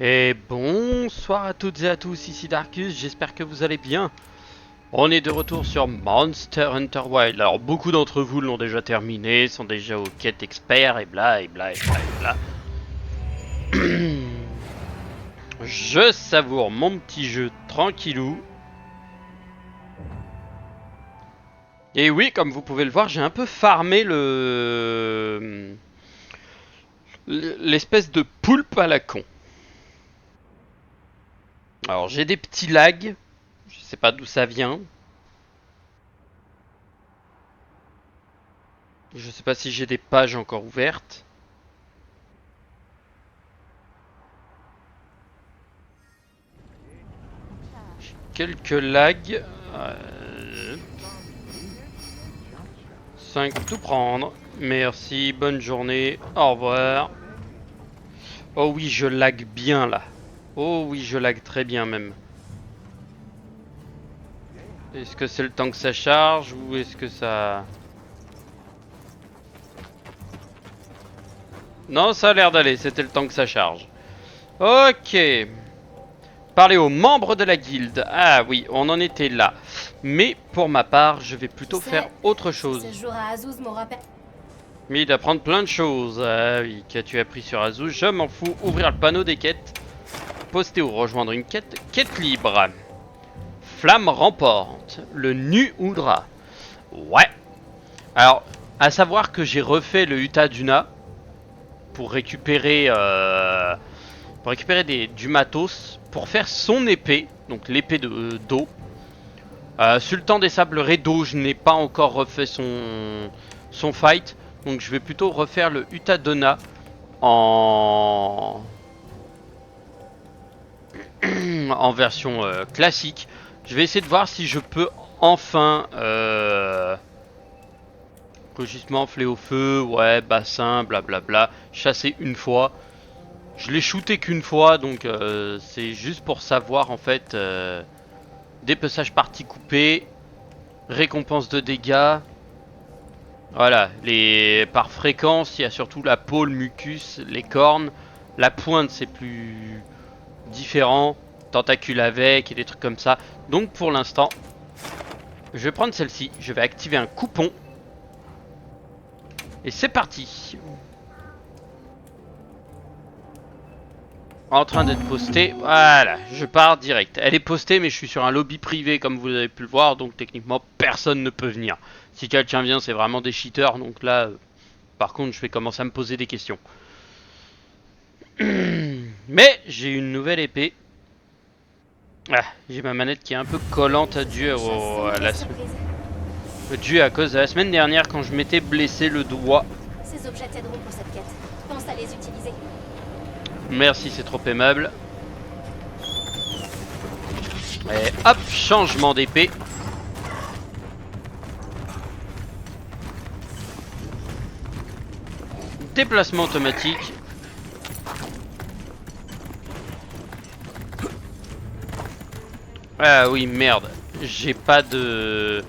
Et bonsoir à toutes et à tous, ici Darkus, j'espère que vous allez bien. On est de retour sur Monster Hunter Wilds. Alors beaucoup d'entre vous l'ont déjà terminé, sont déjà aux quêtes experts et bla et bla et bla et bla. Je savoure mon petit jeu tranquillou. Et oui, comme vous pouvez le voir, j'ai un peu farmé l'espèce de poulpe à la con. Alors j'ai des petits lags, je sais pas d'où ça vient. Je sais pas si j'ai des pages encore ouvertes. Quelques lags. 5 tout prendre. Merci, bonne journée, au revoir. Oh oui, je lag bien là. Oh oui, je lag très bien même. Est-ce que c'est le temps que ça charge ou est-ce que ça... Non, ça a l'air d'aller, c'était le temps que ça charge. Ok. Parler aux membres de la guilde. Ah oui, on en était là. Mais pour ma part, je vais plutôt faire autre chose. Ce jour à Azouz me rappelle... Oui, d'apprendre plein de choses. Ah oui, qu'as-tu appris sur Azouz? Je m'en fous. Ouvrir le panneau des quêtes. Poster ou rejoindre une quête. Quête libre. Flamme remporte. Le Nu Udra. Ouais. Alors, à savoir que j'ai refait le Uta Duna pour récupérer, du matos pour faire son épée, donc l'épée d'eau. Sultan des Sables Redo, je n'ai pas encore refait son fight, donc je vais plutôt refaire le Uta Duna en en version classique. Je vais essayer de voir si je peux enfin rugissement, fléau feu, ouais, bassin, blablabla, chasser une fois. Je l'ai shooté qu'une fois, donc c'est juste pour savoir en fait dépeçage partie coupée, récompense de dégâts. Voilà, par fréquence, il y a surtout la peau, le mucus, les cornes, la pointe c'est plus différents, tentacules avec et des trucs comme ça. Donc pour l'instant, je vais prendre celle-ci, je vais activer un coupon. Et c'est parti. En train d'être postée, voilà, je pars direct. Elle est postée mais je suis sur un lobby privé comme vous avez pu le voir, donc techniquement personne ne peut venir. Si quelqu'un vient c'est vraiment des cheaters, donc là, par contre je vais commencer à me poser des questions. Mais j'ai une nouvelle épée. Ah, j'ai ma manette qui est un peu collante due à cause de la semaine dernière quand je m'étais blessé le doigt. Ces objets t'aideront pour cette quête. Pense à les utiliser. Merci, c'est trop aimable. Et hop, changement d'épée. Déplacement automatique. Ah oui, merde. J'ai pas de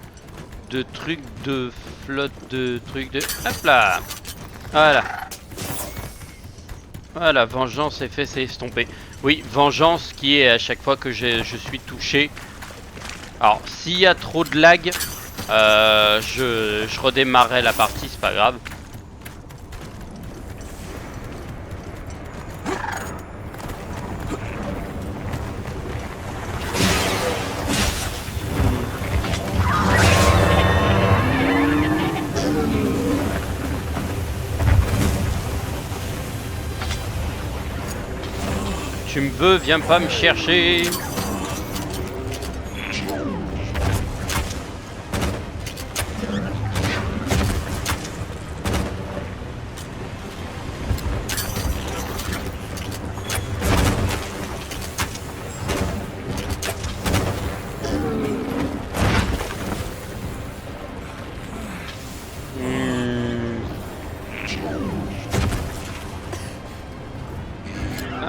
truc de flotte, de truc de... Hop là. Voilà. Voilà, vengeance effet c'est estompé. Oui, vengeance qui est à chaque fois que je suis touché. Alors, s'il y a trop de lag, je redémarrerai la partie, c'est pas grave. Tu me veux, viens pas me chercher.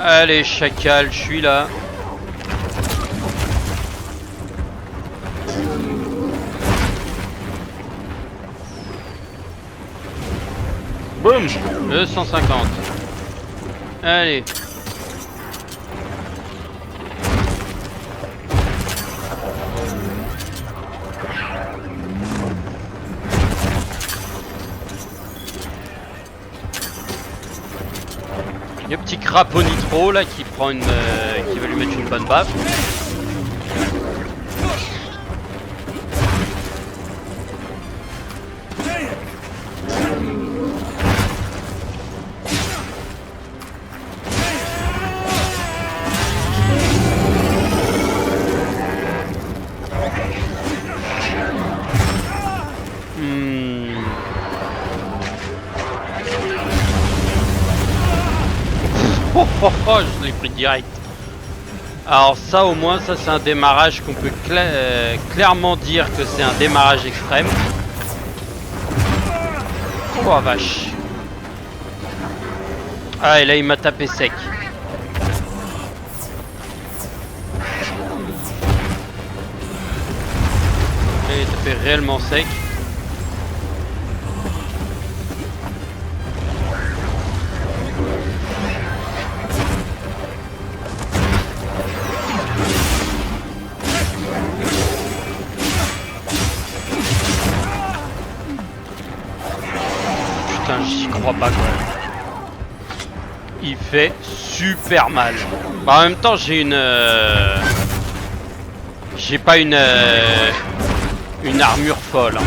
Allez, chacal, je suis là. Boum, 250. Allez. crapaud nitro là qui prend une, qui va lui mettre une bonne baffe. Je l'ai pris direct. Alors ça au moins, ça c'est un démarrage qu'on peut clairement dire que c'est un démarrage extrême. Oh vache. Ah et là il m'a tapé sec. Là, il a tapé réellement sec. J'y crois pas quoi. Il fait super mal. Bah, en même temps j'ai une j'ai pas une armure folle hein.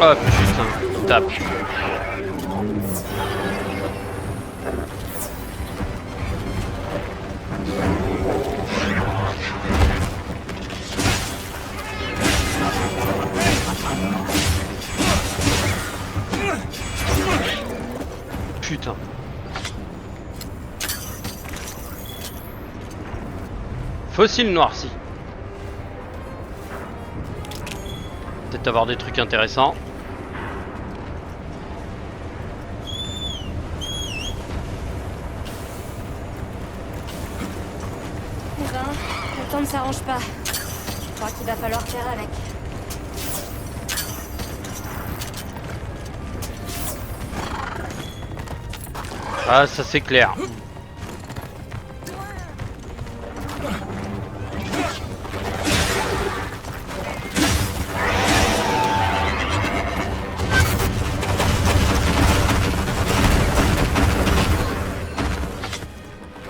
Oh putain, il tape. Putain. Fossile noirci. Peut-être avoir des trucs intéressants. Eh ben, le temps ne s'arrange pas. Je crois qu'il va falloir faire avec. Ah, ça c'est clair.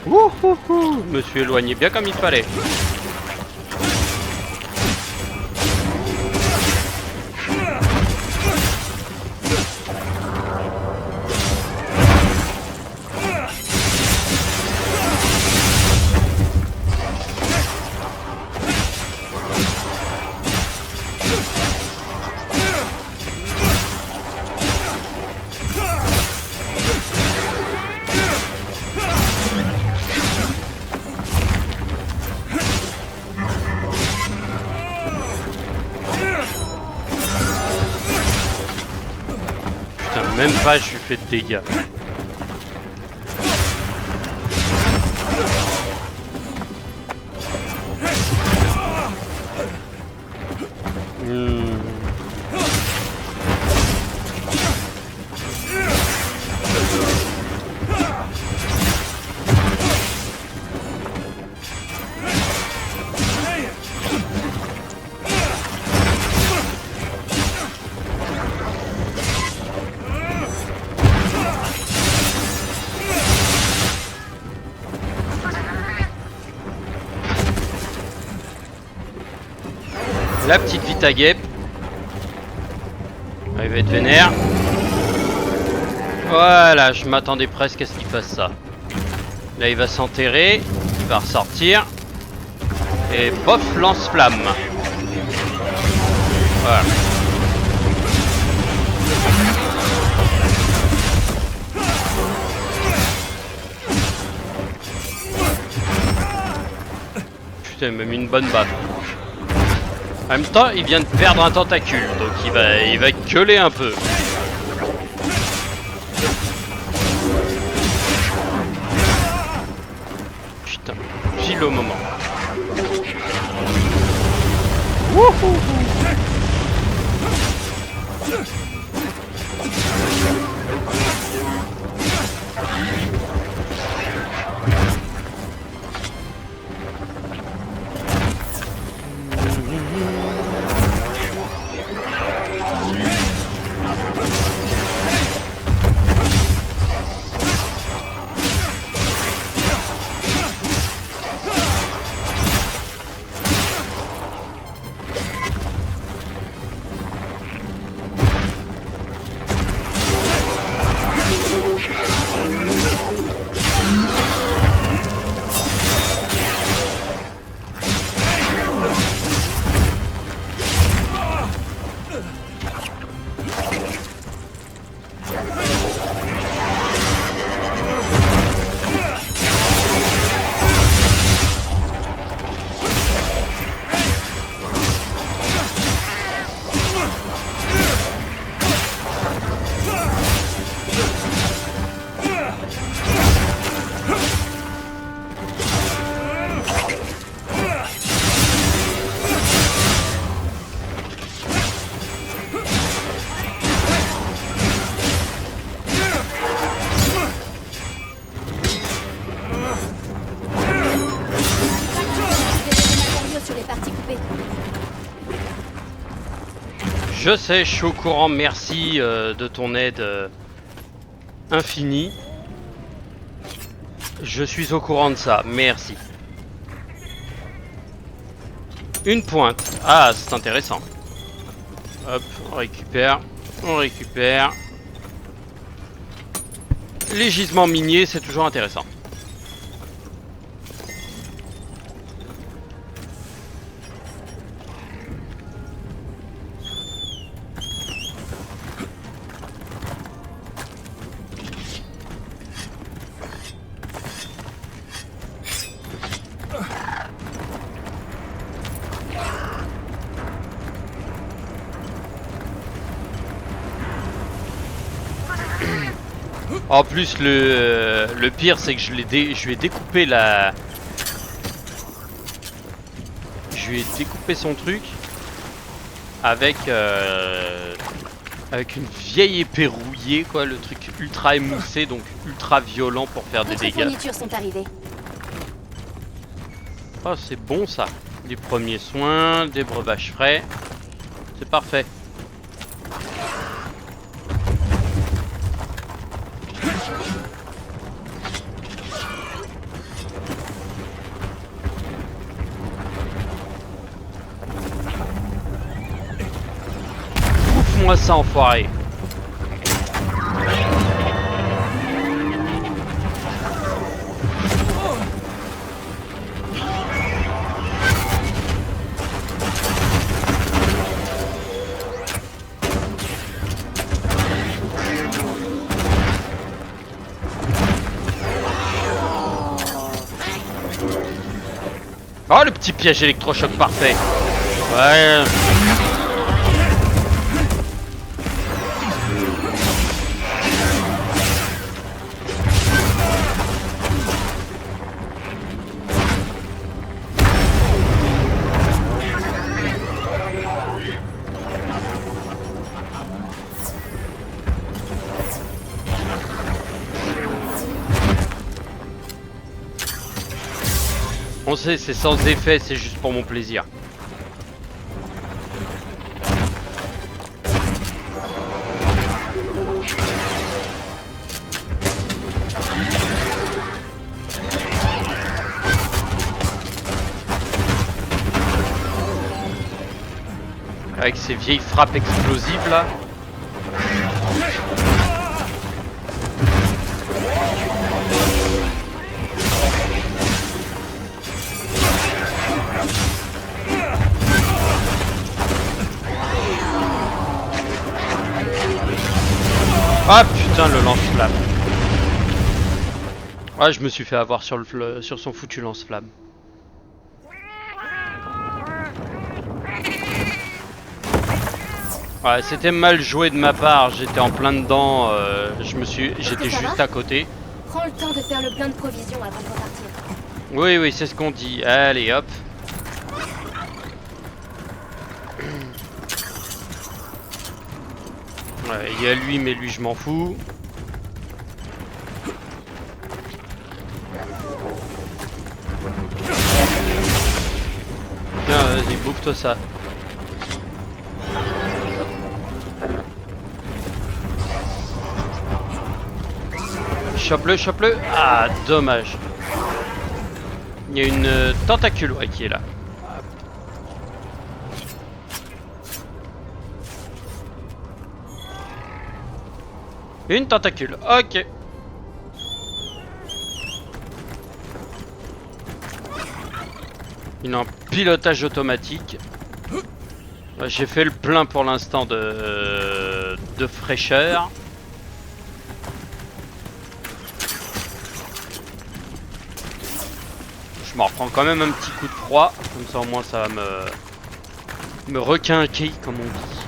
Ouh, me suis éloigné bien comme il fallait. Même pas, je lui fais de dégâts. La petite Vita Guêpe. Il va être vénère. Voilà, je m'attendais presque à ce qu'il fasse ça. Là, il va s'enterrer. Il va ressortir. Et bof, lance-flamme. Voilà. putain, il m'a mis une bonne baffe. En même temps, il vient de perdre un tentacule, donc il va gueuler un peu. Putain, pile au moment. Wouhou. Je sais, je suis au courant, merci de ton aide infinie. Je suis au courant de ça, merci. Une pointe. Ah, c'est intéressant. Hop, on récupère. On récupère. Les gisements miniers, c'est toujours intéressant. En plus, le pire, c'est que je lui ai découpé la... Je lui ai découpé son truc avec avec une vieille épée rouillée, quoi, le truc ultra émoussé, donc ultra violent pour faire des dégâts. Les fournitures sont arrivées. Oh, c'est bon ça. Les premiers soins, des breuvages frais. C'est parfait. Bouffe-moi ça, enfoiré. Oh, le petit piège électrochoc parfait. Ouais. On sait, c'est sans effet, c'est juste pour mon plaisir. Avec ces vieilles frappes explosives là. Ah putain, le lance-flamme. Ouais, je me suis fait avoir sur son foutu lance-flamme. Ouais, c'était mal joué de ma part, j'étais en plein dedans, j'étais juste à côté. Prends le temps de faire le plein de provisions avant de repartir. Oui, oui, c'est ce qu'on dit. Allez, hop. Ouais, il y a lui, mais lui, je m'en fous. Tiens, vas-y, bouffe-toi ça. Chope-le, chope-le. Ah, dommage. Il y a une tentacule, ouais, qui est là. Une tentacule, ok. Il est en pilotage automatique. J'ai fait le plein pour l'instant de fraîcheur. Je m'en reprends quand même un petit coup de froid. Comme ça au moins ça va me requinquer comme on dit.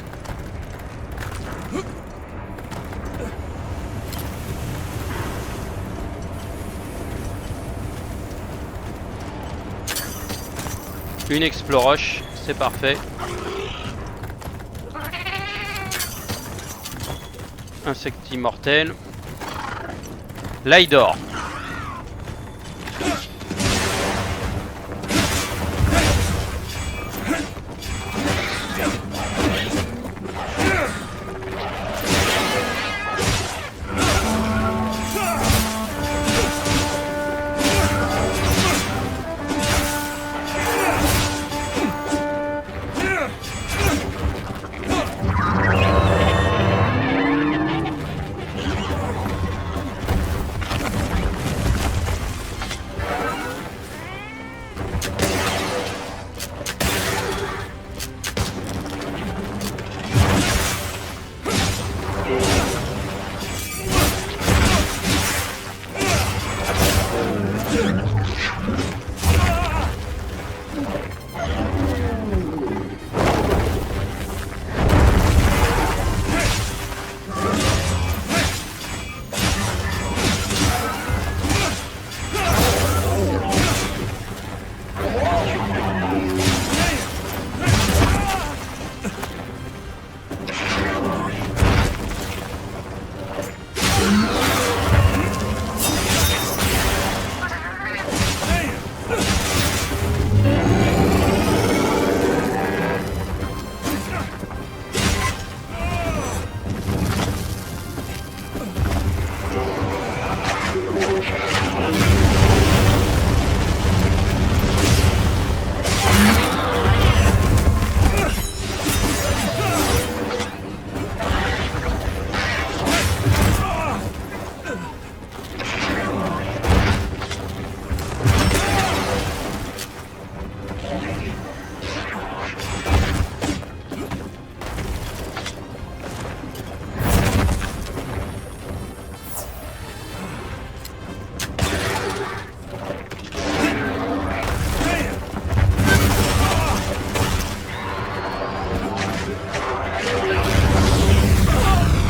Une exploroche, c'est parfait. Insecte immortel. Là il dort.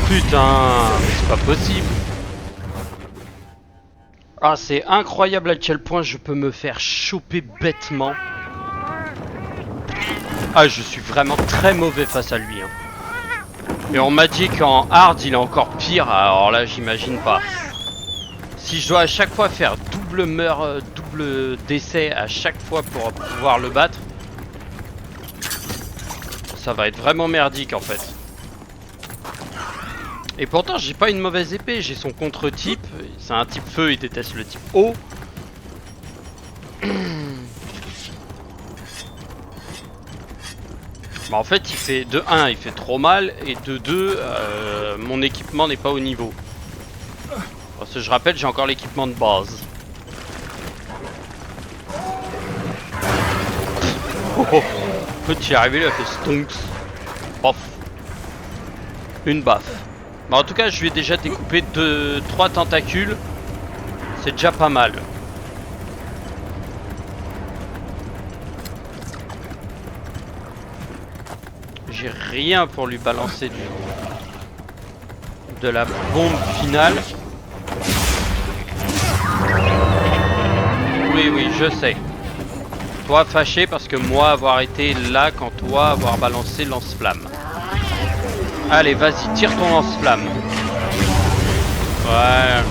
Putain, c'est pas possible. Ah, c'est incroyable à quel point je peux me faire choper bêtement. Ah, je suis vraiment très mauvais face à lui. Hein. Et on m'a dit qu'en hard, il est encore pire. Alors là, j'imagine pas. Si je dois à chaque fois faire double décès à chaque fois pour pouvoir le battre, ça va être vraiment merdique en fait. Et pourtant j'ai pas une mauvaise épée, j'ai son contre-type. C'est un type feu, il déteste le type eau. Bah en fait il fait de 1 il fait trop mal et de 2 mon équipement n'est pas au niveau. Parce que je rappelle j'ai encore l'équipement de base. Oh, oh. Peut y arriver, il a fait stonks. Pof. Une baffe. Bah en tout cas je lui ai déjà découpé 3 tentacules. C'est déjà pas mal. J'ai rien pour lui balancer de la bombe finale. Oui, oui, je sais. Toi fâché parce que moi avoir été là quand toi avoir balancé lance-flamme. Allez, vas-y, tire ton lance-flamme. Ouais.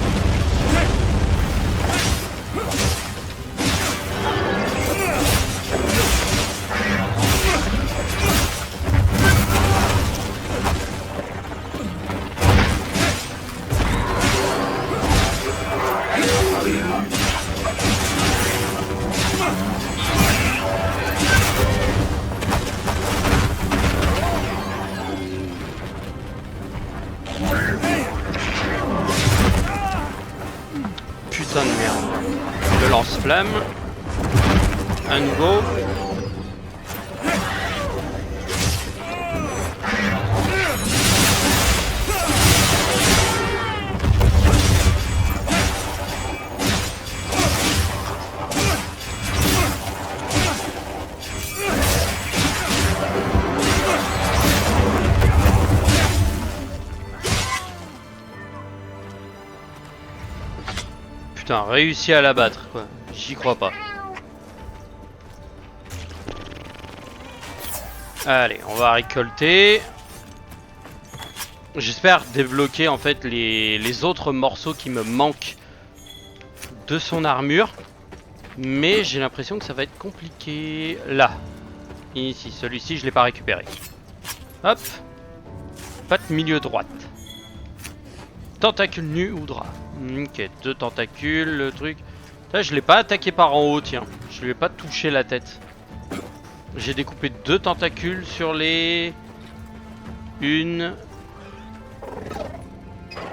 Putain de merde. Le lance-flamme. À nouveau. Putain, réussi à l'abattre quoi. J'y crois pas. Allez, on va récolter. J'espère débloquer en fait les autres morceaux qui me manquent de son armure. Mais j'ai l'impression que ça va être compliqué. Là. Ici, celui-ci je l'ai pas récupéré. Hop. Patte milieu droite. Tentacule nu ou drap. Ok, 2 tentacules, le truc. Là, je l'ai pas attaqué par en haut, tiens. Je lui ai pas touché la tête. J'ai découpé 2 tentacules sur les... Une,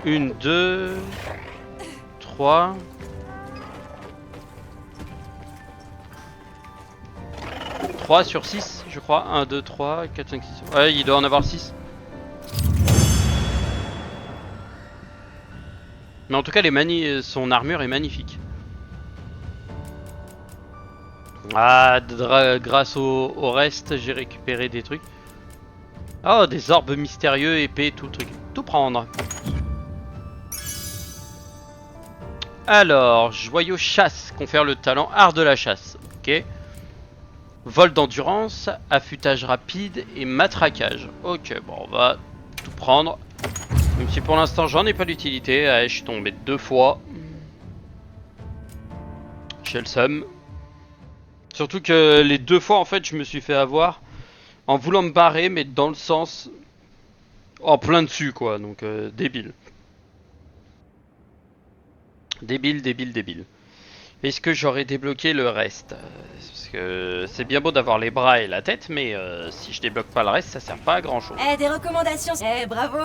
2, 3. Sur 6, je crois. 1, 2, 3, 4, 5, 6. Ouais, il doit en avoir 6. Mais en tout cas, son armure est magnifique. Ah, grâce au reste, j'ai récupéré des trucs. Oh, des orbes mystérieux, épées, tout le truc. Tout prendre. Alors, joyau chasse, confère le talent art de la chasse. Ok. Vol d'endurance, affûtage rapide et matraquage. Ok, bon, on va tout prendre. Même si pour l'instant j'en ai pas d'utilité. Allez, je suis tombé 2 fois. J'ai le seum. Surtout que les 2 fois en fait je me suis fait avoir en voulant me barrer mais dans le sens en plein dessus quoi. Donc débile. Débile. Est-ce que j'aurais débloqué le reste? Parce que c'est bien beau d'avoir les bras et la tête mais si je débloque pas le reste ça sert pas à grand chose. Eh, des recommandations. Eh, bravo.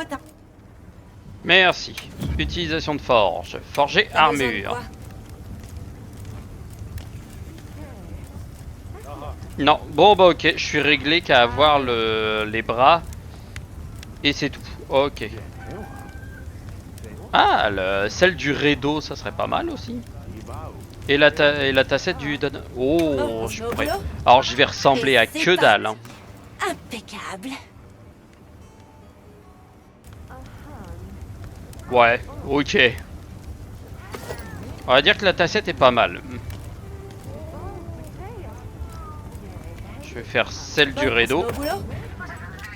Merci. Utilisation de forge. Forger armure. Non, bon bah ok, je suis réglé qu'à avoir les bras. Et c'est tout. Ok. Ah, celle du Redo, ça serait pas mal aussi. Et la tassette du... Oh, je pourrais... Alors je vais ressembler à que dalle. Hein. Impeccable. Ouais, ok. On va dire que la tassette est pas mal. Je vais faire celle du Redo.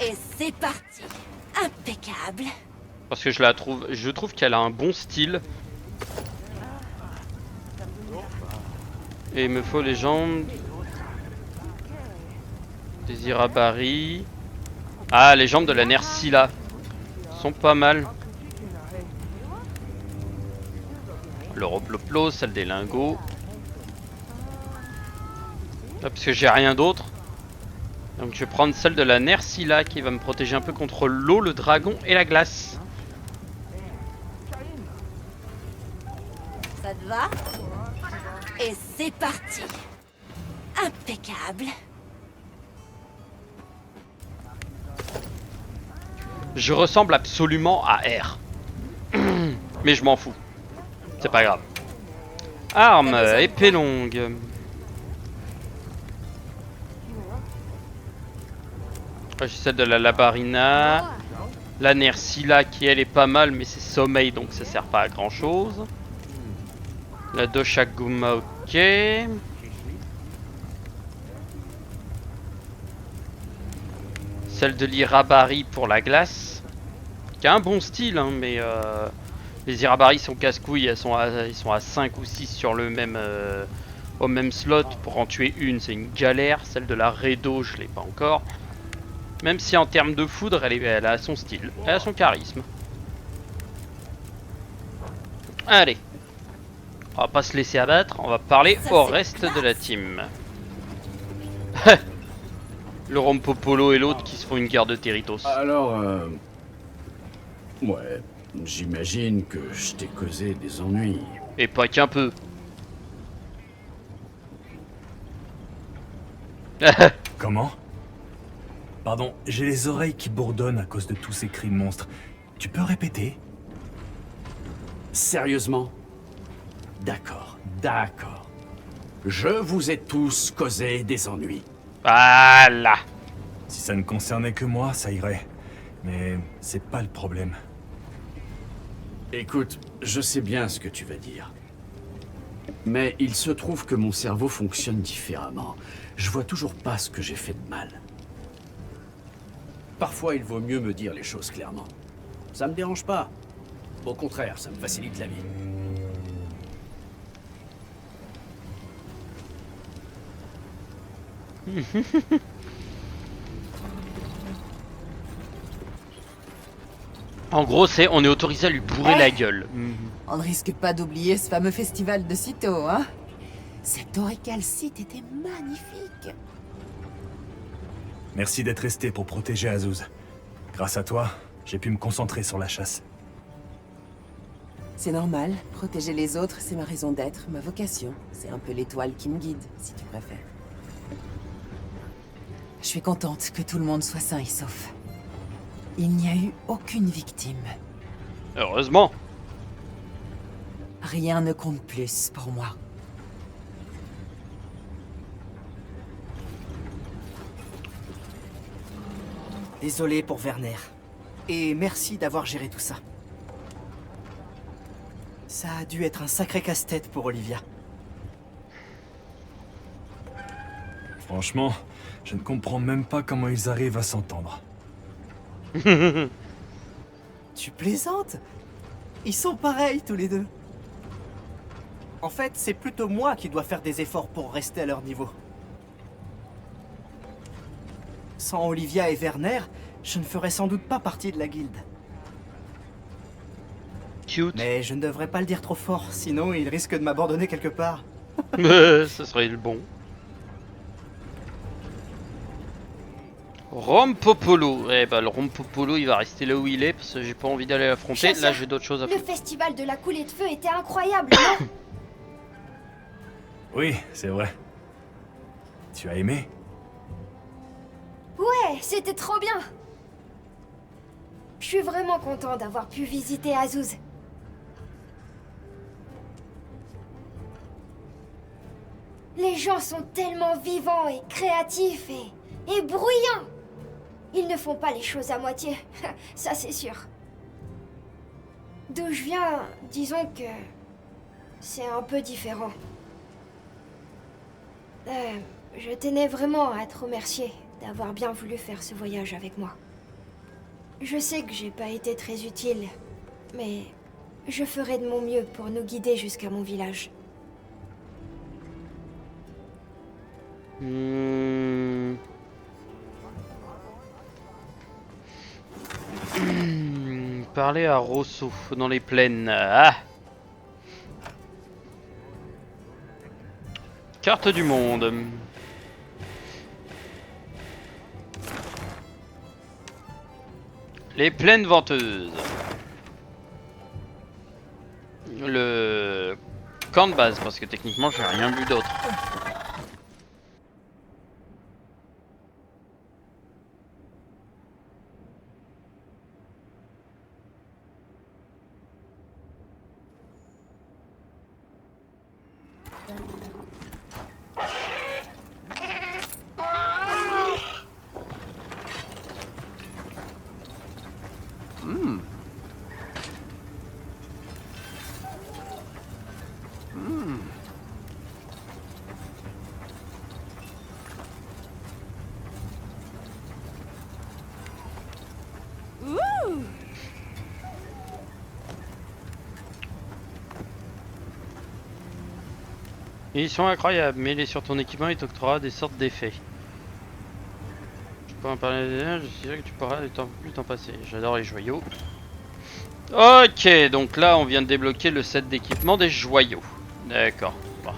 Et c'est parti. Impeccable. Parce que je trouve qu'elle a un bon style. Et il me faut les jambes. Désirabari. Ah, les jambes de la Nerscylla sont pas mal. Le Roploplo, celle des lingots. Ah, parce que j'ai rien d'autre. Donc je vais prendre celle de la Nerscylla qui va me protéger un peu contre l'eau, le dragon et la glace. Ça te va? Et c'est parti. Impeccable. Je ressemble absolument à R. Mais je m'en fous. C'est pas grave. Arme, épée longue. J'ai celle de la Labarina. La Nersila qui elle est pas mal, mais c'est sommeil donc ça sert pas à grand chose. La Doshaguma, ok. Celle de l'Irabari pour la glace. Qui a un bon style, hein, mais les Irabari sont casse-couilles, ils sont à 5 ou 6 sur le même, au même slot. Pour en tuer une, c'est une galère. Celle de la Redo, je l'ai pas encore. Même si en termes de foudre, elle a son style, elle a son charisme. Allez. On va pas se laisser abattre, on va parler au reste de la team. Le Rompopolo et l'autre qui se font une guerre de Territos. Alors, ouais, j'imagine que je t'ai causé des ennuis. Et pas qu'un peu. Comment? Pardon, j'ai les oreilles qui bourdonnent à cause de tous ces cris de monstres. Tu peux répéter? Sérieusement? D'accord, d'accord. Je vous ai tous causé des ennuis. Voilà. Si ça ne concernait que moi, ça irait. Mais c'est pas le problème. Écoute, je sais bien ce que tu vas dire. Mais il se trouve que mon cerveau fonctionne différemment. Je vois toujours pas ce que j'ai fait de mal. Parfois, il vaut mieux me dire les choses clairement. Ça me dérange pas. Au contraire, ça me facilite la vie. En gros, on est autorisé à lui bourrer la gueule. On ne risque pas d'oublier ce fameux festival de Cito, hein? Cet Aurical site était magnifique. Merci d'être resté pour protéger Azuz. Grâce à toi, j'ai pu me concentrer sur la chasse. C'est normal, protéger les autres, c'est ma raison d'être, ma vocation. C'est un peu l'étoile qui me guide, si tu préfères. Je suis contente que tout le monde soit sain et sauf. Il n'y a eu aucune victime. Heureusement. Rien ne compte plus pour moi. Désolé pour Werner. Et merci d'avoir géré tout ça. Ça a dû être un sacré casse-tête pour Olivia. Franchement, je ne comprends même pas comment ils arrivent à s'entendre. Tu plaisantes? Ils sont pareils tous les deux. En fait, c'est plutôt moi qui dois faire des efforts pour rester à leur niveau. Sans Olivia et Werner, je ne ferais sans doute pas partie de la guilde. Cute. Mais je ne devrais pas le dire trop fort, sinon ils risquent de m'abandonner quelque part. Ce serait le bon. Rompopolo. Eh bah le Rompopolo il va rester là où il est parce que j'ai pas envie d'aller l'affronter. Là Chasseur, j'ai d'autres choses à Le faire. festival de la coulée de feu était incroyable, non? Oui, c'est vrai. Tu as aimé? Ouais, c'était trop bien. Je suis vraiment content d'avoir pu visiter Azuz. Les gens sont tellement vivants et créatifs et bruyants. Ils ne font pas les choses à moitié, ça c'est sûr. D'où je viens, disons que c'est un peu différent. Je tenais vraiment à te remercier d'avoir bien voulu faire ce voyage avec moi. Je sais que j'ai pas été très utile, mais je ferai de mon mieux pour nous guider jusqu'à mon village. Parler à Rosso dans les plaines. Ah. Carte du monde. Les plaines venteuses. Le camp de base, parce que techniquement j'ai rien vu d'autre. Ils sont incroyables, mets-les sur ton équipement et t'octroiera des sortes d'effets. Je peux en parler, je suis sûr que tu pourras plus t'en passer. J'adore les joyaux. Ok, donc là on vient de débloquer le set d'équipement des joyaux. D'accord. Bon.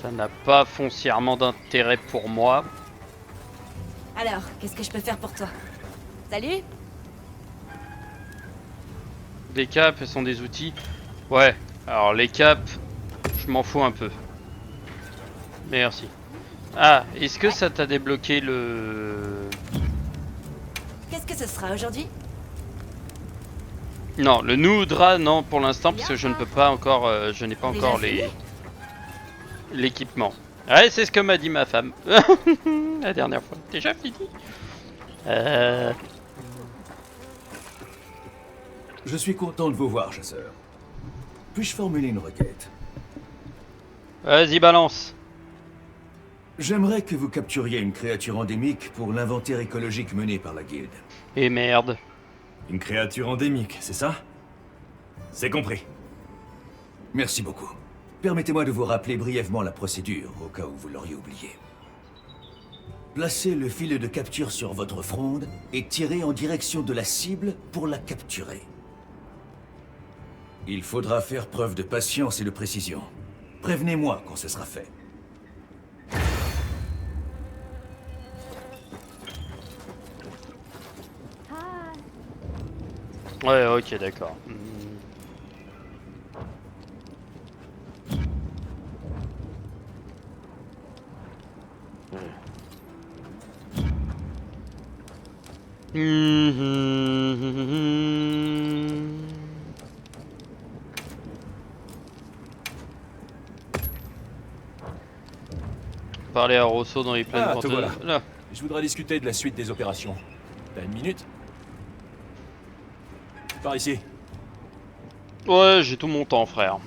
Ça n'a pas foncièrement d'intérêt pour moi. Alors, qu'est-ce que je peux faire pour toi? Salut. Les capes sont des outils. Ouais, alors les capes, je m'en fous un peu. Merci. Ah, est-ce que ça t'a débloqué le... Qu'est-ce que ce sera aujourd'hui? Non, le Noudra, non pour l'instant, parce que je ne peux pas encore, je n'ai pas encore l'équipement. Ouais, c'est ce que m'a dit ma femme. La dernière fois. Déjà fini. Je suis content de vous voir, chasseur. Puis-je formuler une requête? Vas-y, balance. J'aimerais que vous capturiez une créature endémique pour l'inventaire écologique mené par la guilde. Et merde. Une créature endémique, c'est ça? C'est compris. Merci beaucoup. Permettez-moi de vous rappeler brièvement la procédure, au cas où vous l'auriez oublié. Placez le filet de capture sur votre fronde et tirez en direction de la cible pour la capturer. Il faudra faire preuve de patience et de précision. Prévenez-moi quand ce sera fait. Ouais, ok, d'accord. Parler à Rosso dans les plaines Ah, te porteuses. voilà. Là. Je voudrais discuter de la suite des opérations. T'as une minute? Par ici. Ouais, j'ai tout mon temps, frère.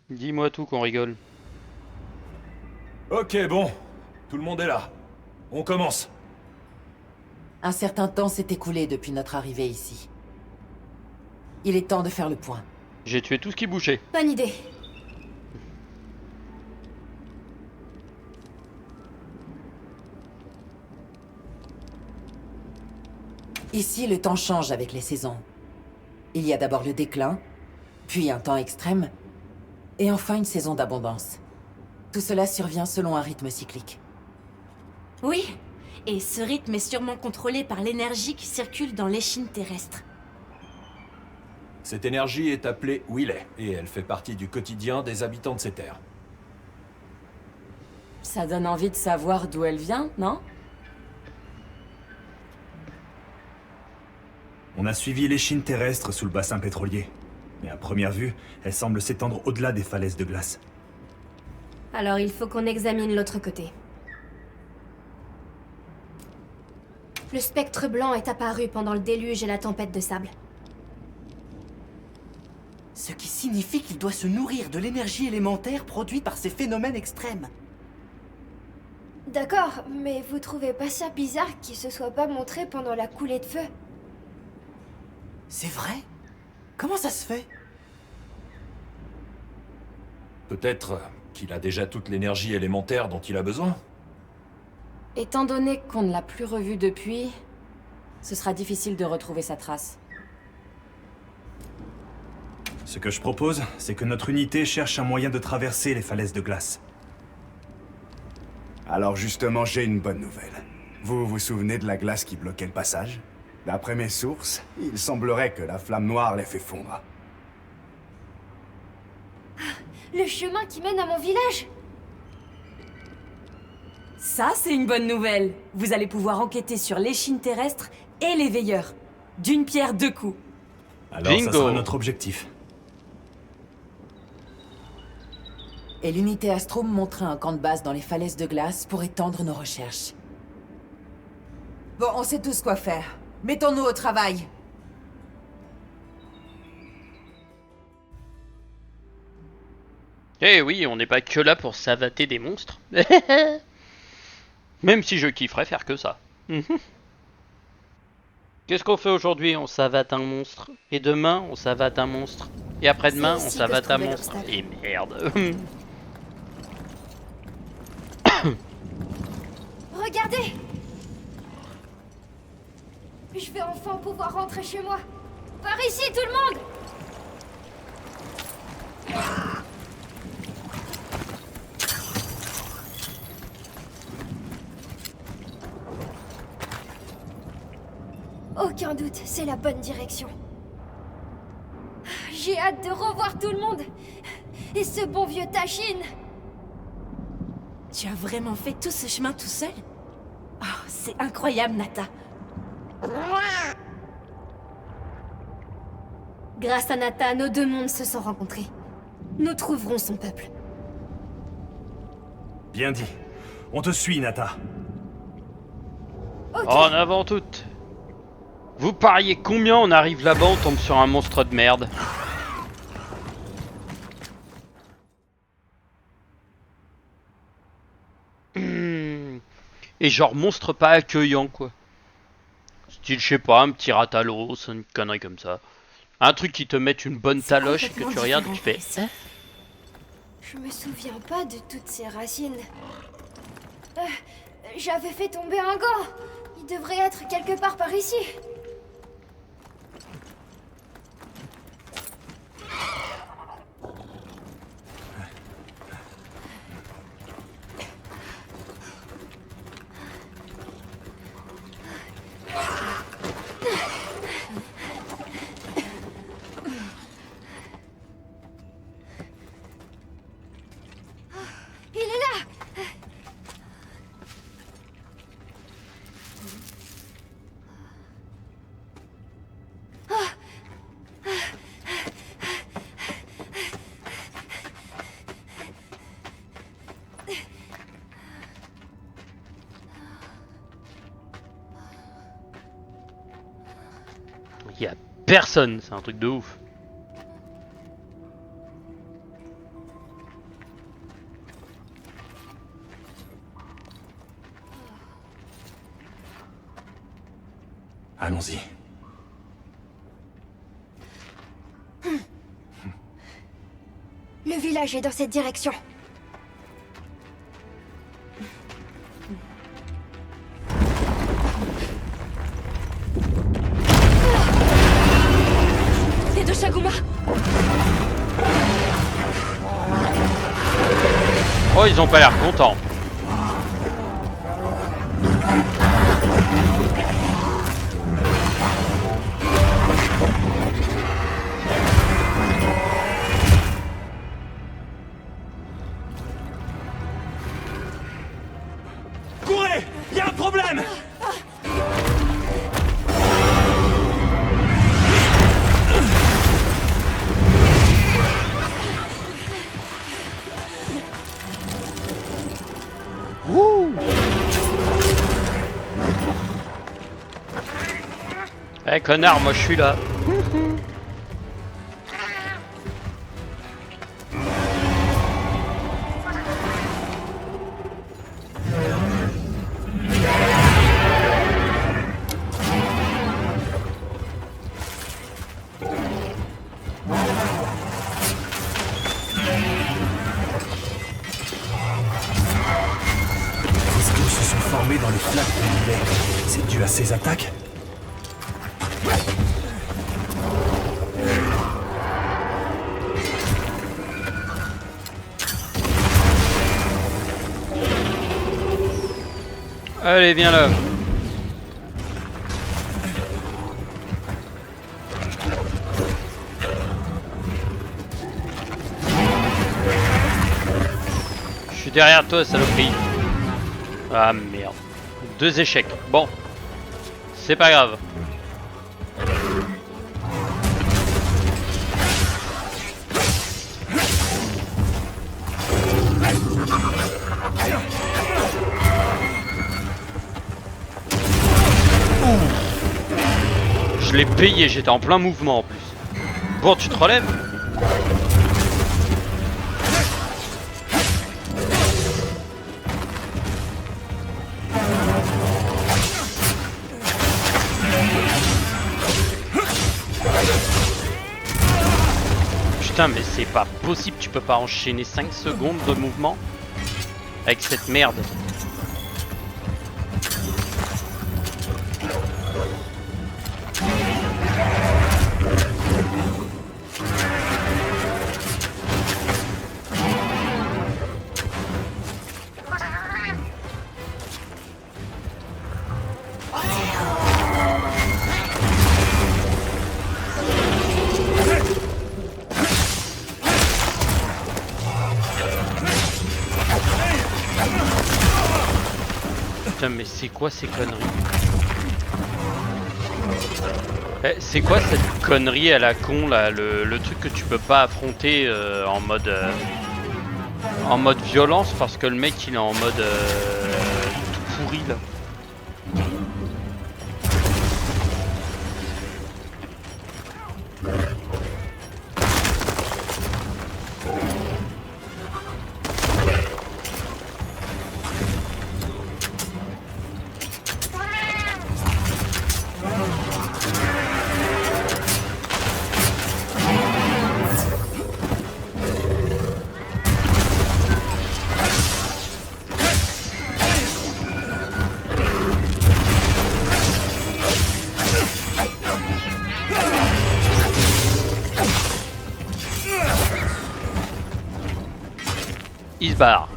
Dis-moi tout qu'on rigole. Ok, bon. Tout le monde est là. On commence. Un certain temps s'est écoulé depuis notre arrivée ici. Il est temps de faire le point. J'ai tué tout ce qui bougeait. Bonne idée. Ici, le temps change avec les saisons. Il y a d'abord le déclin, puis un temps extrême, et enfin une saison d'abondance. Tout cela survient selon un rythme cyclique. Oui. Et ce rythme est sûrement contrôlé par l'énergie qui circule dans l'échine terrestre. Cette énergie est appelée Willet, et elle fait partie du quotidien des habitants de ces terres. Ça donne envie de savoir d'où elle vient, non? On a suivi l'échine terrestre sous le bassin pétrolier. Mais à première vue, elle semble s'étendre au-delà des falaises de glace. Alors il faut qu'on examine l'autre côté. Le spectre blanc est apparu pendant le déluge et la tempête de sable. Ce qui signifie qu'il doit se nourrir de l'énergie élémentaire produite par ces phénomènes extrêmes. D'accord, mais vous trouvez pas ça bizarre qu'il se soit pas montré pendant la coulée de feu? C'est vrai? Comment ça se fait? Peut-être qu'il a déjà toute l'énergie élémentaire dont il a besoin. Étant donné qu'on ne l'a plus revu depuis, ce sera difficile de retrouver sa trace. Ce que je propose, c'est que notre unité cherche un moyen de traverser les falaises de glace. Alors justement, j'ai une bonne nouvelle. Vous vous souvenez de la glace qui bloquait le passage? D'après mes sources, il semblerait que la flamme noire l'ait fait fondre. Le chemin qui mène à mon village? Ça, c'est une bonne nouvelle. Vous allez pouvoir enquêter sur l'échine terrestre et les veilleurs. D'une pierre deux coups. Alors Bingo. ça sera notre objectif. Et l'unité Astrum montrait un camp de base dans les falaises de glace pour étendre nos recherches. Bon, on sait tous quoi faire. Mettons-nous au travail. Eh oui, on n'est pas que là pour savater des monstres. Même si je kifferais faire que ça. Qu'est-ce qu'on fait aujourd'hui? On savate un monstre. Et demain, on savate un monstre. Et après-demain, C'est on ici savate que un se trouvait monstre. l'obstacle. Et merde. Regardez! Je vais enfin pouvoir rentrer chez moi. Par ici, tout le monde! Aucun doute, c'est la bonne direction. J'ai hâte de revoir tout le monde. Et ce bon vieux Tachine. Tu as vraiment fait tout ce chemin tout seul? Oh, c'est incroyable, Nata. Grâce à Nata, nos deux mondes se sont rencontrés. Nous trouverons son peuple. Bien dit. On te suit, Nata. Ok. En avant toute. Vous pariez combien on arrive là-bas, on tombe sur un monstre de merde? Et genre monstre pas accueillant quoi. Style je sais pas, un petit ratalos, une connerie comme ça. Un truc qui te mette une bonne taloche et que tu regardes et tu fais hein? Je me souviens pas de toutes ces racines. J'avais fait tomber un gant. Il devrait être quelque part par ici. Il est là! Il y a personne, c'est un truc de ouf. Allons-y. Le village est dans cette direction. Les deux Shaguma! Oh, ils ont pas l'air contents. Courez! Il y a un problème! Eh connard, moi je suis là. Les escoues se sont formés dans les flaques de l'hiver. C'est dû à ces attaques? Allez, viens là. Je suis derrière toi, saloperie. Ah merde. 2 échecs. Bon. C'est pas grave. Je l'ai payé, j'étais en plein mouvement en plus. Bon, tu te relèves? Putain, mais c'est pas possible, tu peux pas enchaîner 5 secondes de mouvement avec cette merde. Putain, mais c'est quoi ces conneries? Eh, c'est quoi cette connerie à la con là, le truc que tu peux pas affronter en mode violence parce que le mec il est en mode tout pourri là. Il se barre.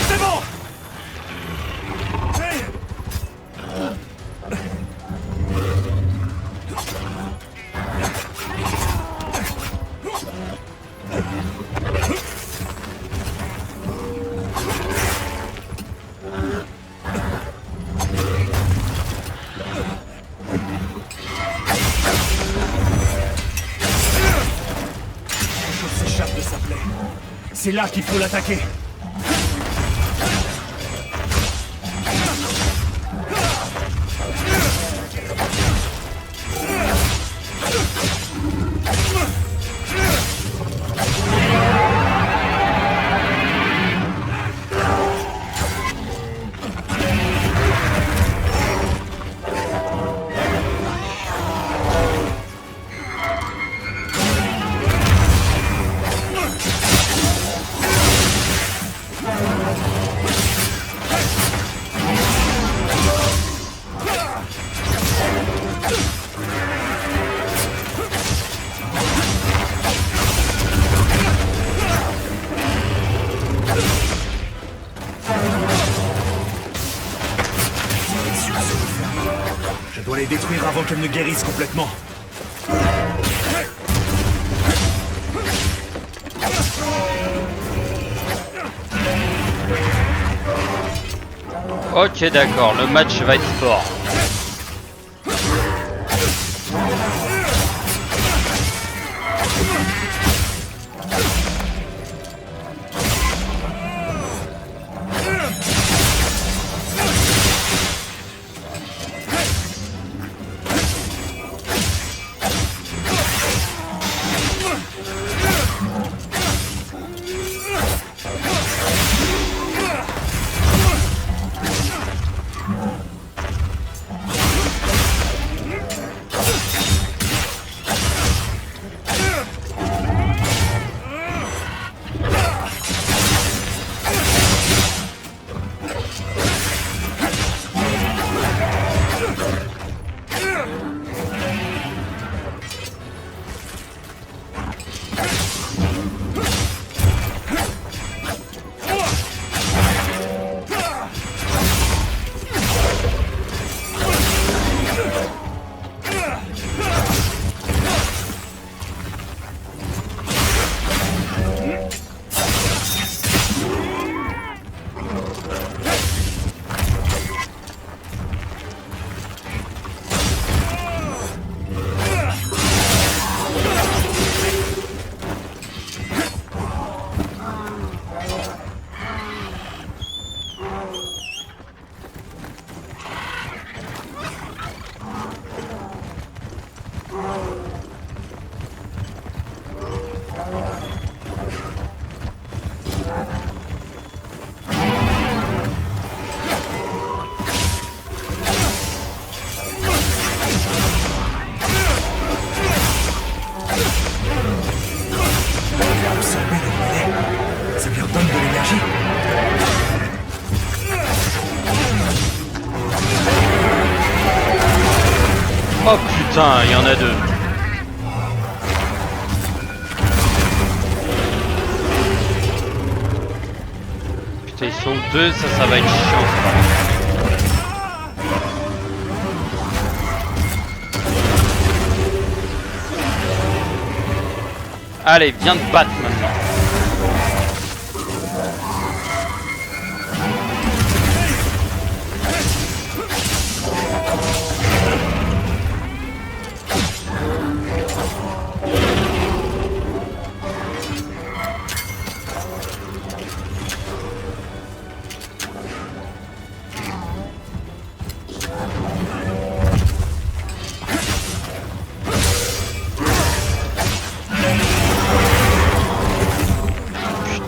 C'est bon! C'est là qu'il faut l'attaquer. Je dois les détruire avant qu'elles ne guérissent complètement. Ok, d'accord, le match va être sport. Absorber le relais, ça lui redonne de l'énergie. Oh putain, il y en a deux. Putain, ils sont deux, ça va être chiant. Allez, viens te battre maintenant.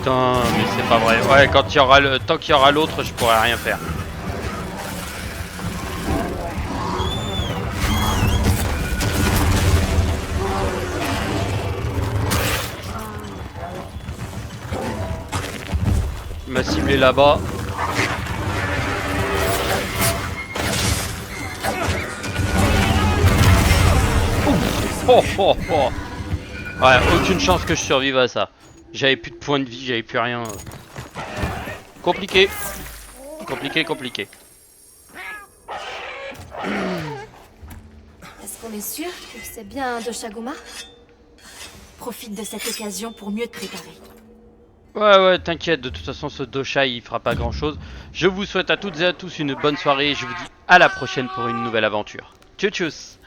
Putain, mais c'est pas vrai. Ouais, quand il y aura le tant qu'il y aura l'autre, je pourrai rien faire. Il m'a ciblé là-bas. Oh, oh, oh. Ouais, aucune chance que je survive à ça. J'avais plus de points de vie, j'avais plus rien. Compliqué. Compliqué, compliqué. Est-ce qu'on est sûr que c'est bien un Doshaguma? Profite de cette occasion pour mieux te préparer. Ouais, t'inquiète, de toute façon ce dosha il fera pas grand chose. Je vous souhaite à toutes et à tous une bonne soirée et je vous dis à la prochaine pour une nouvelle aventure. Tchuss tchuss.